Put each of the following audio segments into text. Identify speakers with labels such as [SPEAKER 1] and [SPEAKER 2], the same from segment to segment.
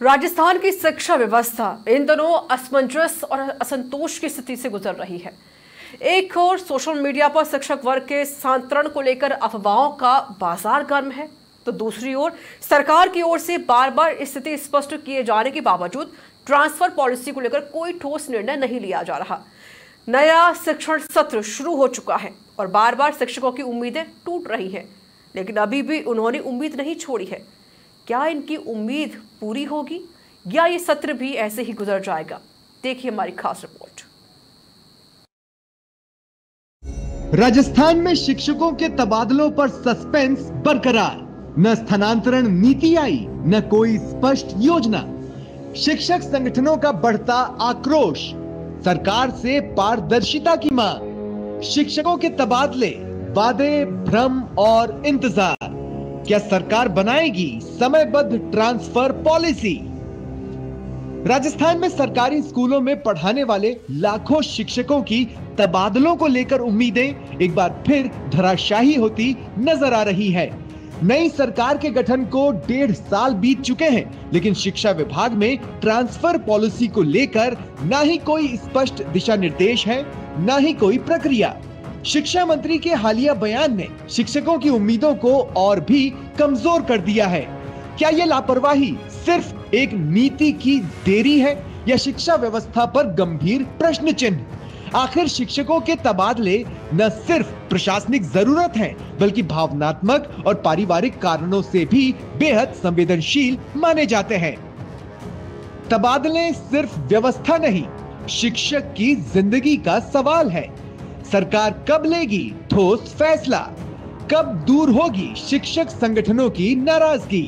[SPEAKER 1] राजस्थान की शिक्षा व्यवस्था इन दिनों असमंजस और असंतोष की स्थिति से गुजर रही है। एक ओर सोशल मीडिया पर शिक्षक वर्ग के स्थानांतरण को लेकर अफवाहों का बाजार गर्म है, तो दूसरी ओर सरकार की ओर से बार बार स्थिति स्पष्ट किए जाने के बावजूद ट्रांसफर पॉलिसी को लेकर कोई ठोस निर्णय नहीं लिया जा रहा। नया शिक्षण सत्र शुरू हो चुका है और बार बार शिक्षकों की उम्मीदें टूट रही हैं, लेकिन अभी भी उन्होंने उम्मीद नहीं छोड़ी है। क्या इनकी उम्मीद पूरी होगी या ये सत्र भी ऐसे ही गुजर जाएगा? देखिए हमारी खास रिपोर्ट।
[SPEAKER 2] राजस्थान में शिक्षकों के तबादलों पर सस्पेंस बरकरार। न स्थानांतरण नीति आई, न कोई स्पष्ट योजना। शिक्षक संगठनों का बढ़ता आक्रोश, सरकार से पारदर्शिता की मांग। शिक्षकों के तबादले, वादे, भ्रम और इंतजार। क्या सरकार बनाएगी समयबद्ध ट्रांसफर पॉलिसी? राजस्थान में सरकारी स्कूलों में पढ़ाने वाले लाखों शिक्षकों की तबादलों को लेकर उम्मीदें एक बार फिर धराशायी होती नजर आ रही है। नई सरकार के गठन को 1.5 साल बीत चुके हैं, लेकिन शिक्षा विभाग में ट्रांसफर पॉलिसी को लेकर ना ही कोई स्पष्ट दिशा निर्देश है, ना ही कोई प्रक्रिया। शिक्षा मंत्री के हालिया बयान ने शिक्षकों की उम्मीदों को और भी कमजोर कर दिया है। क्या यह लापरवाही सिर्फ एक नीति की देरी है या शिक्षा व्यवस्था पर गंभीर प्रश्न चिन्ह? आखिर शिक्षकों के तबादले न सिर्फ प्रशासनिक जरूरत है, बल्कि भावनात्मक और पारिवारिक कारणों से भी बेहद संवेदनशील माने जाते हैं। तबादले सिर्फ व्यवस्था नहीं, शिक्षक की जिंदगी का सवाल है। सरकार कब लेगी ठोस फैसला? कब दूर होगी शिक्षक संगठनों की नाराजगी?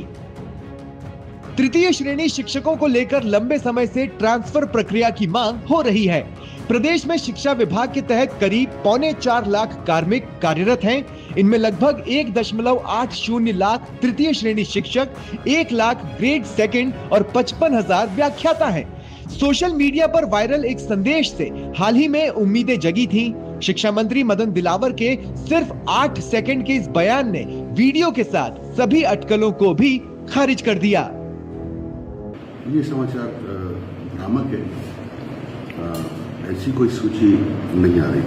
[SPEAKER 2] तृतीय श्रेणी शिक्षकों को लेकर लंबे समय से ट्रांसफर प्रक्रिया की मांग हो रही है। प्रदेश में शिक्षा विभाग के तहत करीब 4.25 लाख कार्मिक कार्यरत हैं। इनमें लगभग 1.80 लाख तृतीय श्रेणी शिक्षक, 1 लाख ग्रेड सेकंड और 55,000 व्याख्याता हैं। सोशल मीडिया पर वायरल एक संदेश से हाल ही में उम्मीदें जगी थीं। शिक्षा मंत्री मदन दिलावर के सिर्फ 8 सेकंड के इस बयान ने वीडियो के साथ सभी अटकलों को भी खारिज कर दिया।
[SPEAKER 3] ये समाचार भ्रामक है। ऐसी कोई सूची नहीं आ रही,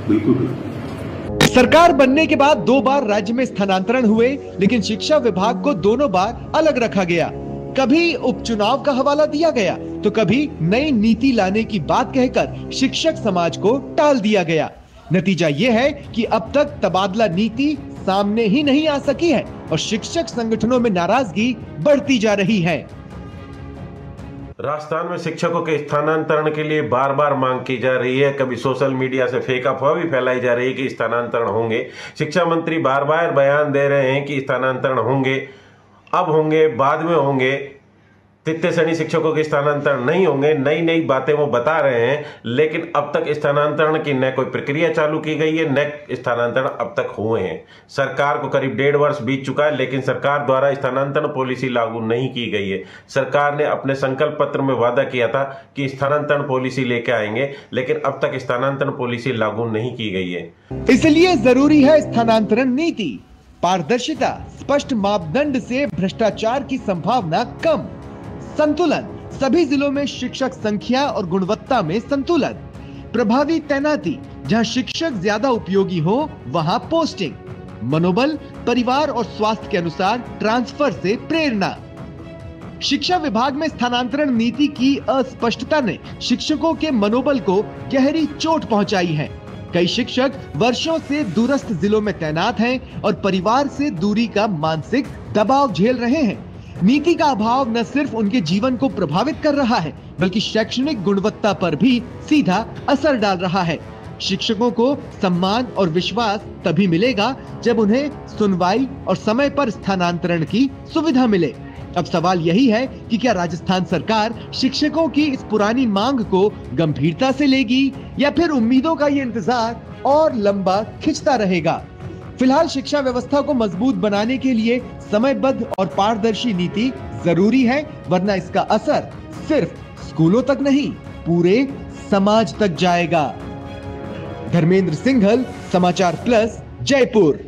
[SPEAKER 3] बिल्कुल।
[SPEAKER 2] सरकार बनने के बाद 2 बार राज्य में स्थानांतरण हुए, लेकिन शिक्षा विभाग को दोनों बार अलग रखा गया। कभी उपचुनाव का हवाला दिया गया, तो कभी नई नीति लाने की बात कहकर शिक्षक समाज को टाल दिया गया। नतीजा यह है कि अब तक तबादला नीति सामने ही नहीं आ सकी है और शिक्षक संगठनों में नाराजगी बढ़ती जा रही है।
[SPEAKER 4] राजस्थान में शिक्षकों के स्थानांतरण के लिए बार बार मांग की जा रही है। कभी सोशल मीडिया से फेक अफवाह भी फैलाई जा रही है कि स्थानांतरण होंगे। शिक्षा मंत्री बार बार बयान दे रहे हैं कि स्थानांतरण होंगे, अब होंगे, बाद में होंगे। तृतीय श्रेणी शिक्षकों के स्थानांतरण नहीं होंगे, नई नई बातें वो बता रहे हैं, लेकिन अब तक स्थानांतरण की न कोई प्रक्रिया चालू की गई है, न स्थानांतरण अब तक हुए हैं। सरकार को करीब 1.5 वर्ष बीत चुका है, लेकिन सरकार द्वारा स्थानांतरण पॉलिसी लागू नहीं की गई है। सरकार ने अपने संकल्प पत्र में वादा किया था कि स्थानांतरण पॉलिसी लेके आएंगे, लेकिन अब तक स्थानांतरण पॉलिसी लागू नहीं की गई है।
[SPEAKER 2] इसलिए जरूरी है स्थानांतरण नीति, पारदर्शिता, स्पष्ट मापदंड से भ्रष्टाचार की संभावना कम, संतुलन, सभी जिलों में शिक्षक संख्या और गुणवत्ता में संतुलन, प्रभावी तैनाती, जहां शिक्षक ज्यादा उपयोगी हो वहां पोस्टिंग, मनोबल, परिवार और स्वास्थ्य के अनुसार ट्रांसफर से प्रेरणा। शिक्षा विभाग में स्थानांतरण नीति की अस्पष्टता ने शिक्षकों के मनोबल को गहरी चोट पहुंचाई है। कई शिक्षक वर्षों से दूरस्थ जिलों में तैनात हैं और परिवार से दूरी का मानसिक दबाव झेल रहे हैं। नीति का अभाव न सिर्फ उनके जीवन को प्रभावित कर रहा है, बल्कि शैक्षणिक गुणवत्ता पर भी सीधा असर डाल रहा है। शिक्षकों को सम्मान और विश्वास तभी मिलेगा जब उन्हें सुनवाई और समय पर स्थानांतरण की सुविधा मिले। अब सवाल यही है कि क्या राजस्थान सरकार शिक्षकों की इस पुरानी मांग को गंभीरता से लेगी या फिर उम्मीदों का ये इंतजार और लंबा खिंचता रहेगा? फिलहाल शिक्षा व्यवस्था को मजबूत बनाने के लिए समयबद्ध और पारदर्शी नीति जरूरी है, वरना इसका असर सिर्फ स्कूलों तक नहीं, पूरे समाज तक जाएगा। धर्मेंद्र सिंघल, समाचार प्लस, जयपुर।